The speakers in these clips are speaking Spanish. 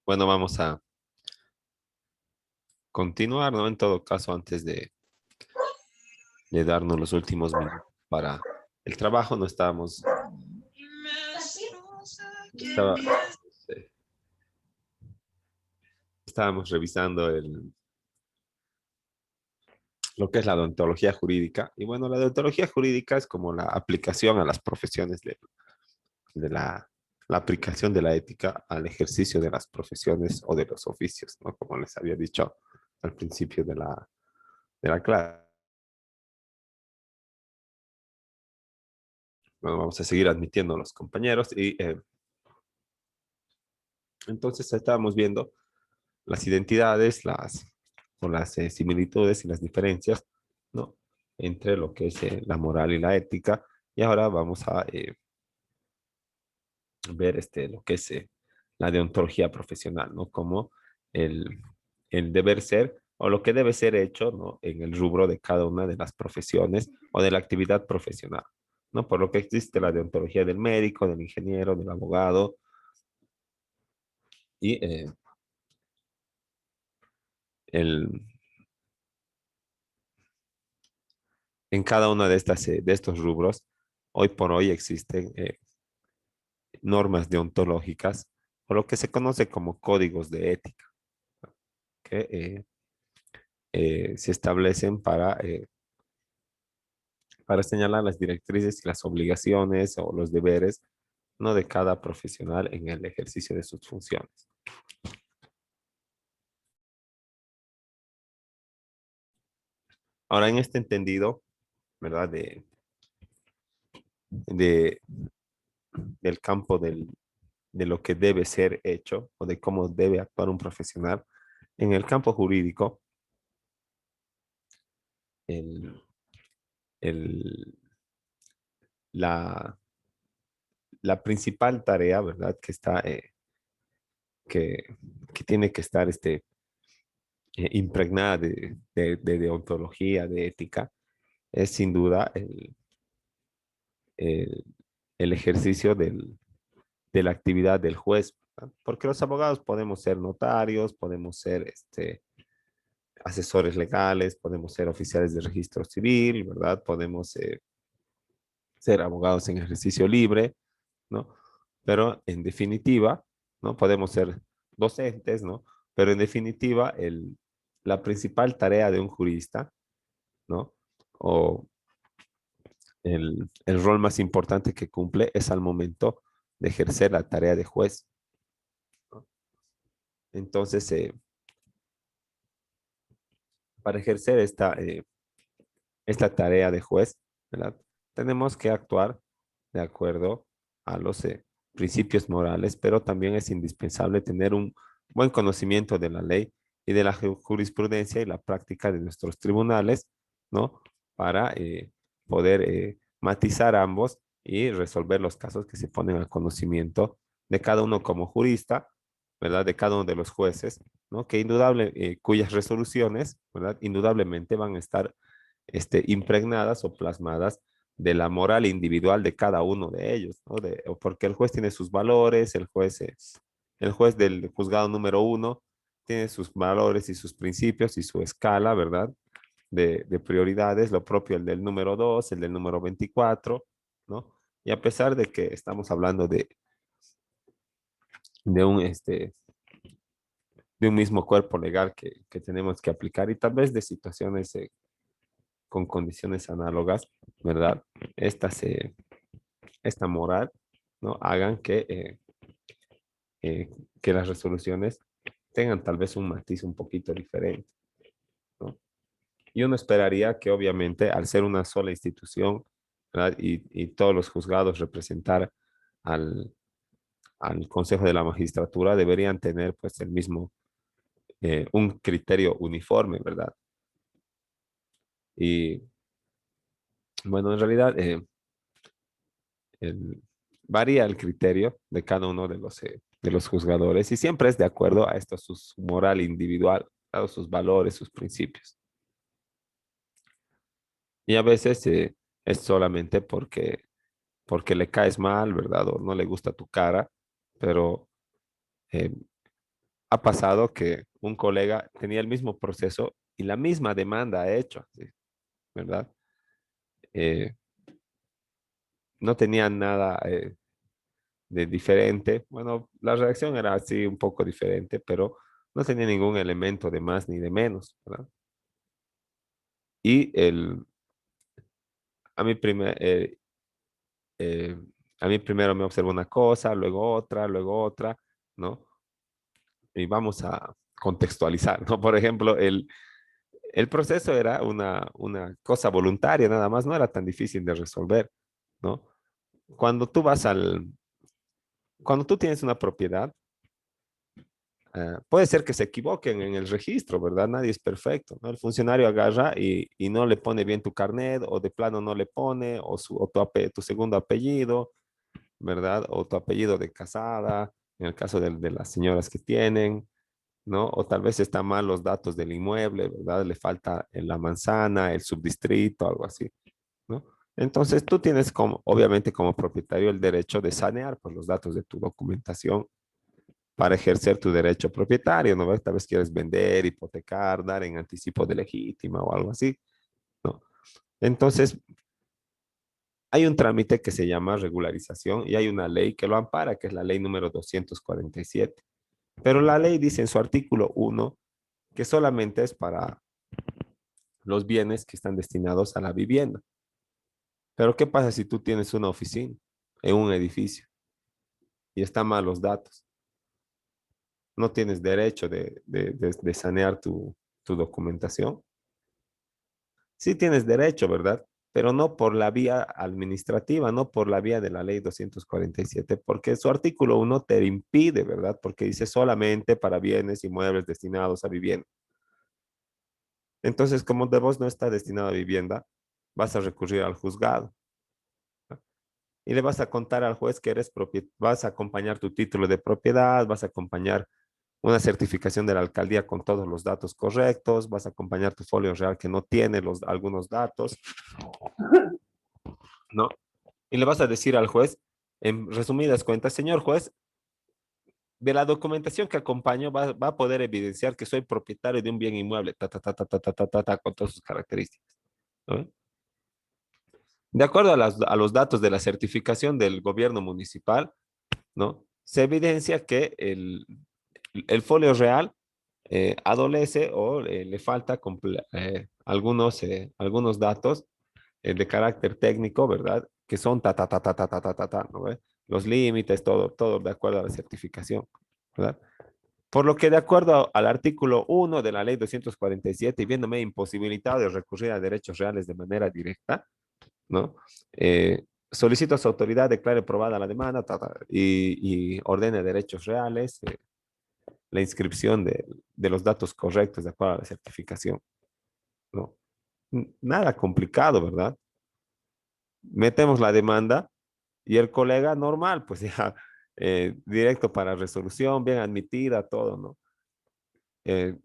Bueno, vamos a continuar, ¿no? En todo caso, antes de darnos los últimos minutos para el trabajo, no estaba- eh, estábamos revisando lo que es la deontología jurídica. Y bueno, la deontología jurídica es como la aplicación a las profesiones de la aplicación de la ética al ejercicio de las profesiones o de los oficios, ¿no? Como les había dicho al principio de la clase. Bueno, vamos a seguir admitiendo a los compañeros y entonces estábamos viendo las identidades, o las similitudes y las diferencias, ¿no? Entre lo que es la moral y la ética. Y ahora vamos a ver lo que es la deontología profesional, ¿no? Como el, el deber ser o lo que debe ser hecho, ¿no? En el rubro de cada una de las profesiones o de la actividad profesional, ¿no? Por lo que existe la deontología del médico, del ingeniero, del abogado y el, en cada una de de estos rubros, hoy por hoy existen normas deontológicas o lo que se conoce como códigos de ética, que se establecen para señalar las directrices y las obligaciones o los deberes, ¿no? De cada profesional en el ejercicio de sus funciones. Ahora, en este entendido, ¿verdad? De, del campo de lo que debe ser hecho o de cómo debe actuar un profesional, en el campo jurídico, el, el, la, la principal tarea, ¿verdad? Que, que tiene que estar impregnada de deontología, de ética, es sin duda el, el ejercicio de la actividad del juez, ¿verdad? Porque los abogados podemos ser notarios, podemos ser asesores legales, podemos ser oficiales de registro civil, ¿verdad? Podemos ser abogados en ejercicio libre, ¿no? Pero en definitiva, ¿no? Podemos ser docentes, ¿no? Pero en definitiva, la principal tarea de un jurista, ¿no? O el rol más importante que cumple es al momento de ejercer la tarea de juez, ¿no? Entonces, para ejercer esta tarea de juez, ¿verdad? Tenemos que actuar de acuerdo a los principios morales, pero también es indispensable tener un buen conocimiento de la ley y de la jurisprudencia y la práctica de nuestros tribunales, ¿no? Para poder matizar ambos y resolver los casos que se ponen al conocimiento de cada uno como jurista, ¿verdad? De cada uno de los jueces, ¿no? Cuyas resoluciones, ¿verdad? Indudablemente van a estar impregnadas o plasmadas de la moral individual de cada uno de ellos, ¿no? Porque el juez tiene sus valores, el juez del juzgado número uno tiene sus valores y sus principios y su escala, ¿verdad? De prioridades, lo propio el del número 2, el del número 24, ¿no? Y a pesar de que estamos hablando de un, este, de un mismo cuerpo legal que tenemos que aplicar y tal vez de situaciones con condiciones análogas, ¿verdad? Estas, esta moral, ¿no? Hagan eh, que las resoluciones tengan tal vez un matiz un poquito diferente, ¿no? Y uno esperaría que obviamente al ser una sola institución, ¿verdad? Y todos los juzgados representar al, al Consejo de la Magistratura deberían tener pues el mismo, un criterio uniforme, ¿verdad? Y bueno, en realidad el- varía el criterio de cada uno de los juzgadores y siempre es de acuerdo a esto, su moral individual, a sus valores, sus principios. Y a veces es solamente porque le caes mal, ¿verdad? O no le gusta tu cara, pero eh, ha pasado que un colega tenía el mismo proceso y la misma demanda ha hecho, ¿sí? ¿Verdad? Eh, no tenía nada de diferente. Bueno, la reacción era así un poco diferente, pero no tenía ningún elemento de más ni de menos, ¿verdad? Y a mí, eh, a mí primero me observó una cosa, luego otra, ¿no? Y vamos a contextualizar, ¿no? Por ejemplo, el proceso era una cosa voluntaria, nada más, no era tan difícil de resolver, ¿no? Cuando tú vas cuando tú tienes una propiedad, puede ser que se equivoquen en el registro, ¿verdad? Nadie es perfecto, ¿no? El funcionario agarra y no le pone bien tu carnet, o de plano no le pone, o tu segundo apellido, ¿verdad? O tu apellido de casada, en el caso de las señoras que tienen, ¿no? O tal vez están mal los datos del inmueble, ¿verdad? Le falta en la manzana, el subdistrito, algo así, ¿no? Entonces tú tienes como, obviamente como propietario el derecho de sanear pues, los datos de tu documentación para ejercer tu derecho propietario, ¿no? Tal vez quieres vender, hipotecar, dar en anticipo de legítima o algo así, ¿no? Entonces, hay un trámite que se llama regularización y hay una ley que lo ampara, que es la ley número 247. Pero la ley dice en su artículo 1 que solamente es para los bienes que están destinados a la vivienda. Pero ¿qué pasa si tú tienes una oficina en un edificio y están mal los datos? No tienes derecho de sanear tu documentación. Sí tienes derecho, ¿verdad? Pero no por la vía administrativa, no por la vía de la ley 247, porque su artículo 1 te impide, ¿verdad? Porque dice solamente para bienes inmuebles destinados a vivienda. Entonces, como de vos no está destinado a vivienda, vas a recurrir al juzgado, ¿no? Y le vas a contar al juez que eres propietario, vas a acompañar tu título de propiedad, vas a acompañar una certificación de la alcaldía con todos los datos correctos, vas a acompañar tu folio real que no tiene algunos datos, ¿no? Y le vas a decir al juez, en resumidas cuentas, señor juez, de la documentación que acompaño va a poder evidenciar que soy propietario de un bien inmueble, con todas sus características, ¿no? De acuerdo a los datos de la certificación del gobierno municipal, ¿no? Se evidencia que el folio real adolece o le falta algunos datos de carácter técnico, ¿verdad? Que son ¿no ve? Los límites, todo de acuerdo a la certificación, ¿verdad? Por lo que de acuerdo al artículo 1 de la ley 247 y viéndome imposibilitado de recurrir a derechos reales de manera directa, ¿no? Solicito a su autoridad declare probada la demanda y ordene derechos reales, la inscripción de los datos correctos de acuerdo a la certificación, ¿no? Nada complicado, ¿verdad? Metemos la demanda y el colega normal, pues ya directo para resolución, bien admitida, todo, ¿no? Eh,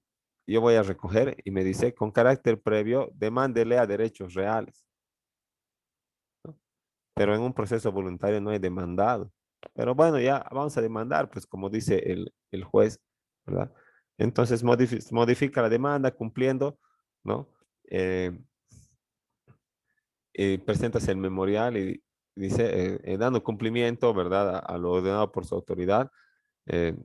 yo voy a recoger y me dice, con carácter previo, demándele a derechos reales, ¿no? Pero en un proceso voluntario no hay demandado. Pero bueno, ya vamos a demandar, pues como dice el juez, ¿verdad? Entonces modifica la demanda cumpliendo, ¿no? Eh, presentas el memorial y dice, dando cumplimiento, ¿verdad? A lo ordenado por su autoridad, eh,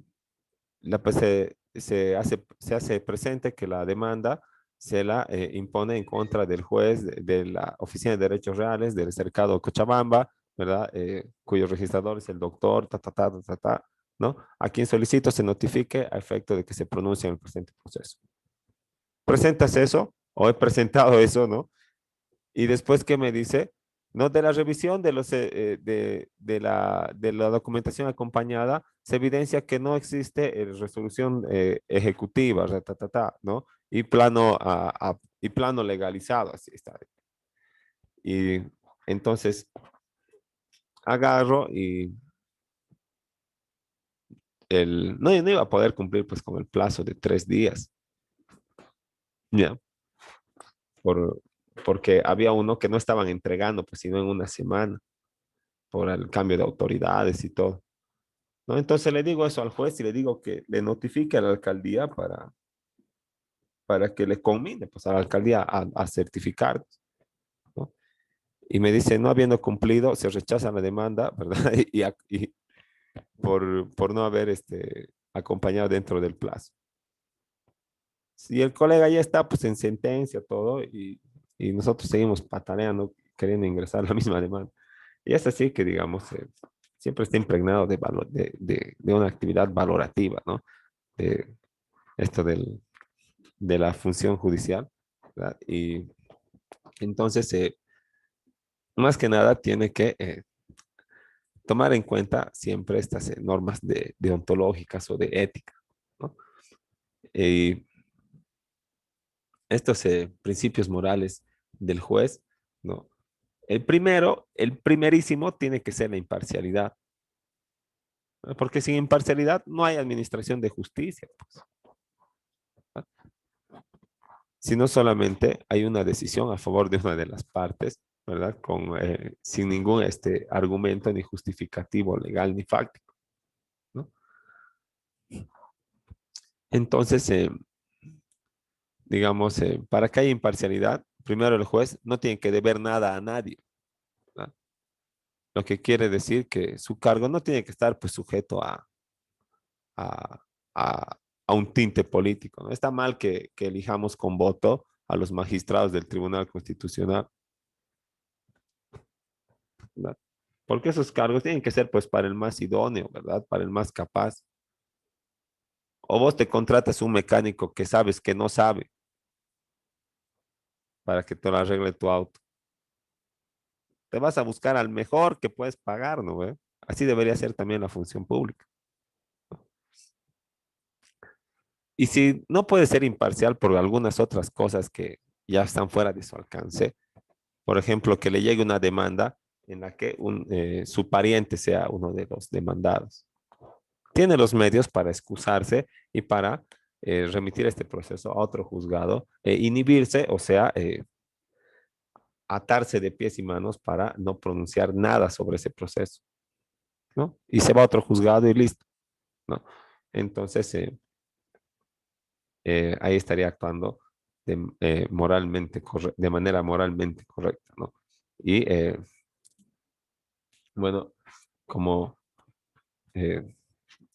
se hace presente que la demanda se la impone en contra del juez de la Oficina de Derechos Reales del Cercado Cochabamba, ¿verdad? Cuyo registrador es el doctor, ¿no? A quien solicito se notifique a efecto de que se pronuncie en el presente proceso. Presentas eso, o he presentado eso, ¿no? Y después, ¿qué me dice? No, de la revisión de la documentación acompañada, se evidencia que no existe resolución ejecutiva, ¿no? Y plano legalizado, así está. Y entonces agarro y no iba a poder cumplir pues con el plazo de 3 días, ya, por, porque había uno que no estaban entregando, pues sino en una semana, por el cambio de autoridades y todo, ¿no? Entonces le digo eso al juez y le digo que le notifique a la alcaldía para que le conmine, pues a la alcaldía a certificar, ¿no? Y me dice, no habiendo cumplido, se rechaza la demanda, ¿verdad? Y por no haber acompañado dentro del plazo. Si el colega ya está pues en sentencia, todo, y nosotros seguimos pataleando, queriendo ingresar la misma demanda. Y es así que, digamos, siempre está impregnado de una actividad valorativa, ¿no? De esto de la función judicial, ¿verdad? Y entonces, más que nada, tiene que tomar en cuenta siempre estas normas de ontológicas o de ética, ¿no? Y estos principios morales del juez, ¿no? El primero, el primerísimo, tiene que ser la imparcialidad, ¿no? Porque sin imparcialidad no hay administración de justicia, pues, ¿no? Sino solamente hay una decisión a favor de una de las partes, ¿verdad? Sin ningún argumento ni justificativo legal ni fáctico, ¿no? Entonces, digamos, para que haya imparcialidad, primero el juez no tiene que deber nada a nadie, ¿no? Lo que quiere decir que su cargo no tiene que estar pues sujeto a, a, a un tinte político, ¿no? Está mal que elijamos con voto a los magistrados del Tribunal Constitucional, ¿verdad? Porque esos cargos tienen que ser pues para el más idóneo, ¿verdad? Para el más capaz. O vos te contratas un mecánico que sabes que no sabe para que te lo arregle tu auto. Te vas a buscar al mejor que puedes pagar, ¿no? ¿Ve? Así debería ser también la función pública. Y si no puede ser imparcial por algunas otras cosas que ya están fuera de su alcance, por ejemplo, que le llegue una demanda en la que su pariente sea uno de los demandados. Tiene los medios para excusarse y para remitir este proceso a otro juzgado, inhibirse, o sea, atarse de pies y manos para no pronunciar nada sobre ese proceso, ¿no? Y se va a otro juzgado y listo, ¿no? Entonces, ahí estaría actuando de manera moralmente correcta, ¿no? Y bueno, como eh,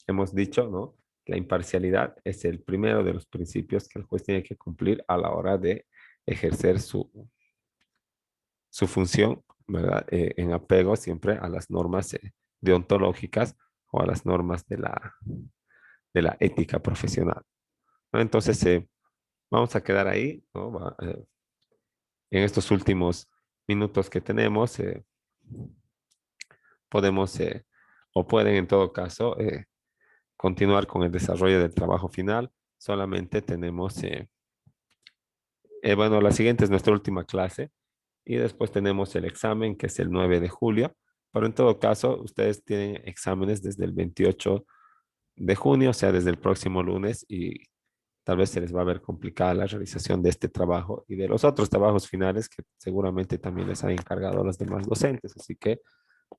hemos dicho, ¿no? La imparcialidad es el primero de los principios que el juez tiene que cumplir a la hora de ejercer su función, ¿verdad? En apego siempre a las normas deontológicas o a las normas de la ética profesional, ¿no? Entonces, vamos a quedar ahí, ¿no? En estos últimos minutos que tenemos, podemos o pueden en todo caso continuar con el desarrollo del trabajo final. Solamente tenemos, bueno, la siguiente es nuestra última clase y después tenemos el examen que es el 9 de julio, pero en todo caso ustedes tienen exámenes desde el 28 de junio, o sea, desde el próximo lunes y tal vez se les va a ver complicada la realización de este trabajo y de los otros trabajos finales que seguramente también les han encargado a los demás docentes. Así que,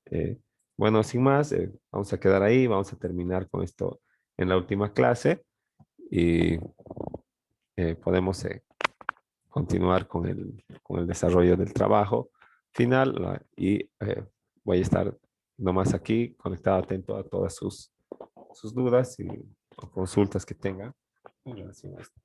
eh, bueno, sin más, vamos a quedar ahí, vamos a terminar con esto en la última clase y podemos continuar con el desarrollo del trabajo final y voy a estar nomás aquí conectado, atento a todas sus dudas o consultas que tengan en relación a esto.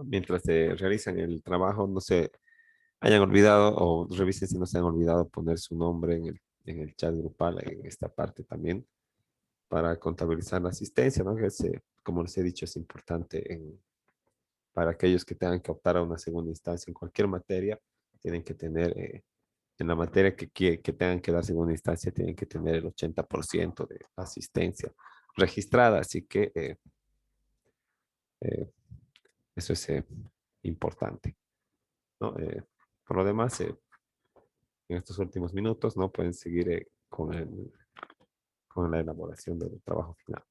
mientras se realizan el trabajo, no se hayan olvidado o revisen si no se han olvidado poner su nombre en el chat grupal, en esta parte también, para contabilizar la asistencia, ¿no? Que es, como les he dicho, es importante para aquellos que tengan que optar a una segunda instancia en cualquier materia, tienen que tener, en la materia que tengan que dar segunda instancia, tienen que tener el 80% de asistencia registrada, así que eh, eso es importante, ¿no? Por lo demás, en estos últimos minutos, ¿no? Pueden seguir con la elaboración del trabajo final.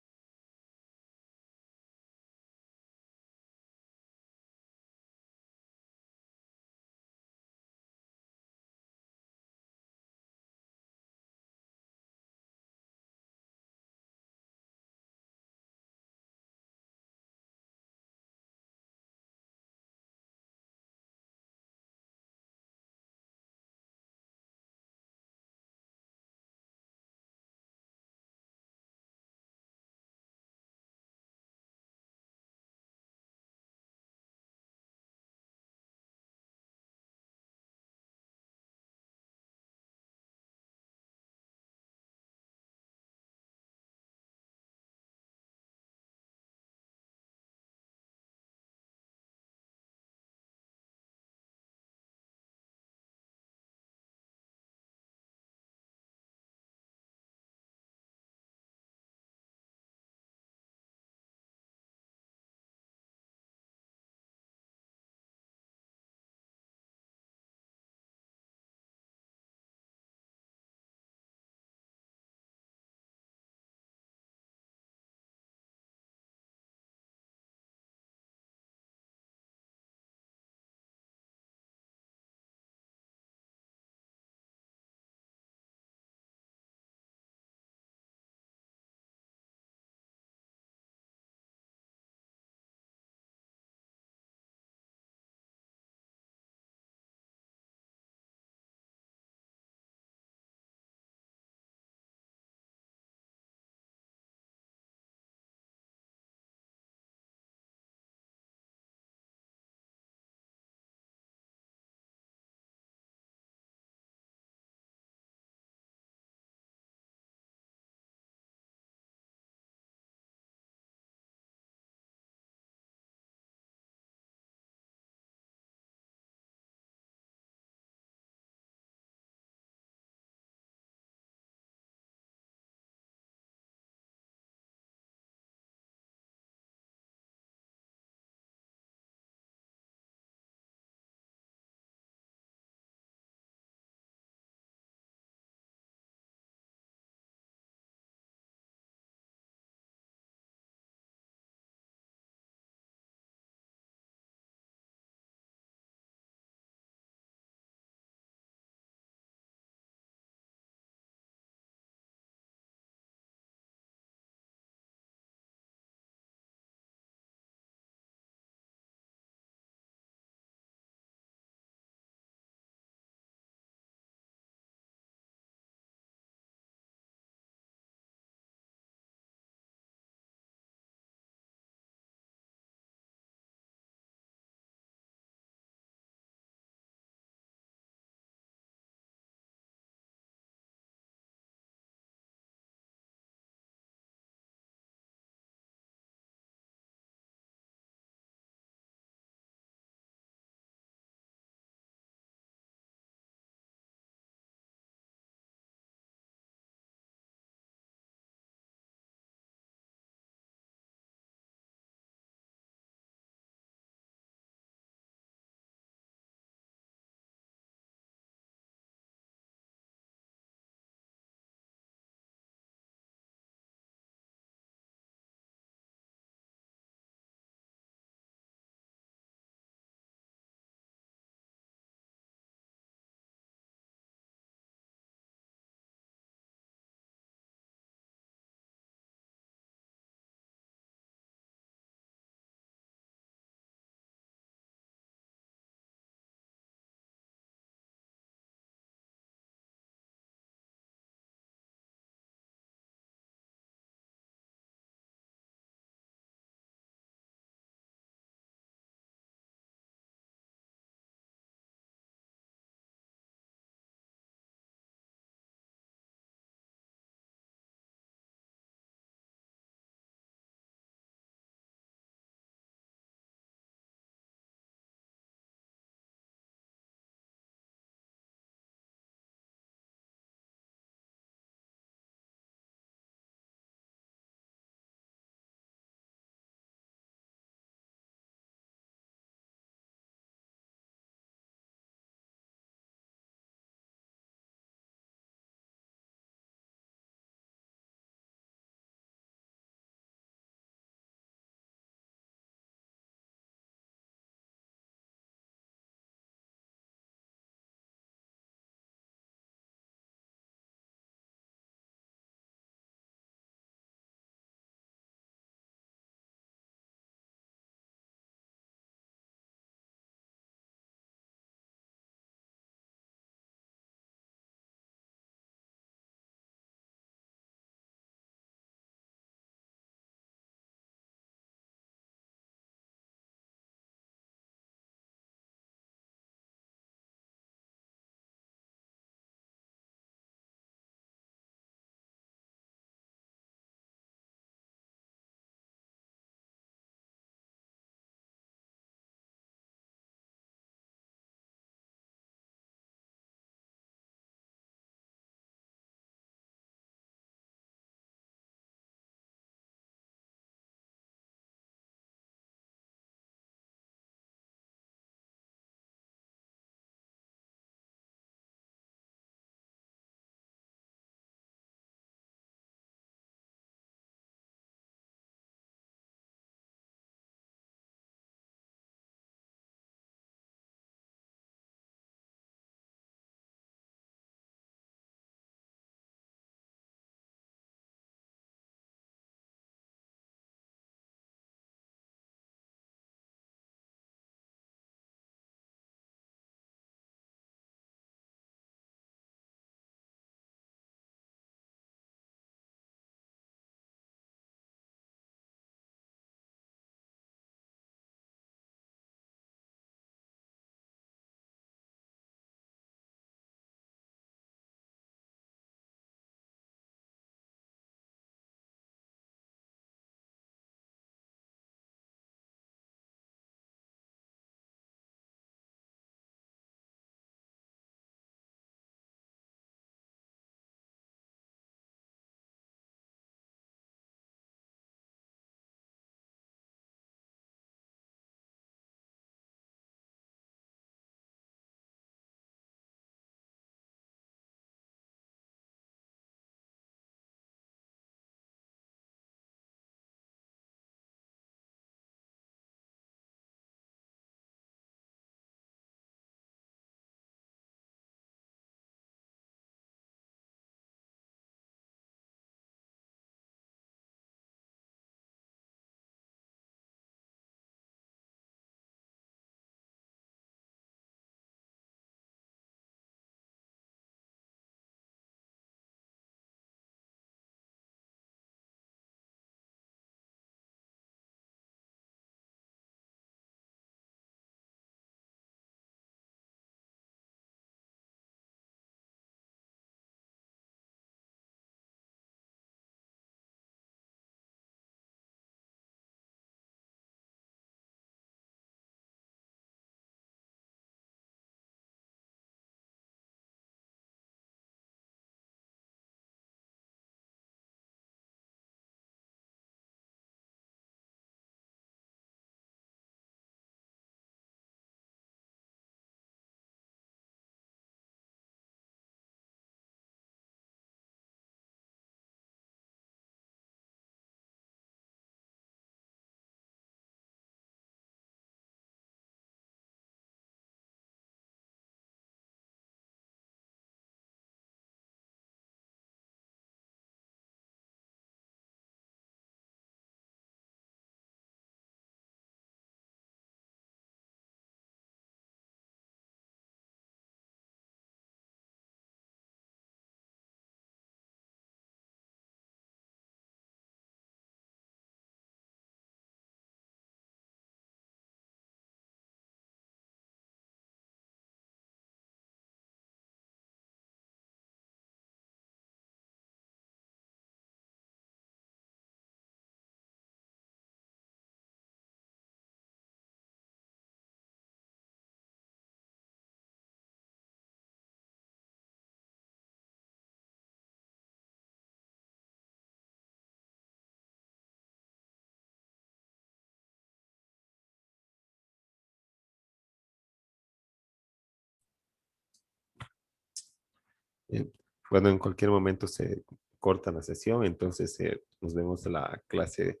Eh, bueno, en cualquier momento se corta la sesión, entonces nos vemos en la clase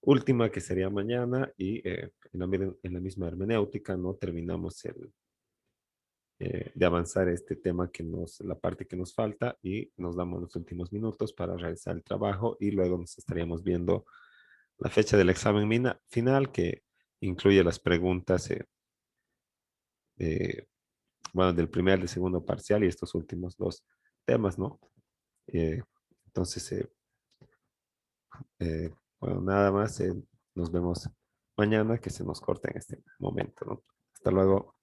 última que sería mañana y en la misma hermenéutica no terminamos de avanzar este tema la parte que nos falta y nos damos los últimos minutos para realizar el trabajo y luego nos estaríamos viendo la fecha del examen final que incluye las preguntas eh, bueno, del primer, del segundo parcial y estos últimos dos temas, ¿no? Eh, entonces, bueno, nada más, nos vemos mañana que se nos corta en este momento, ¿no? Hasta luego.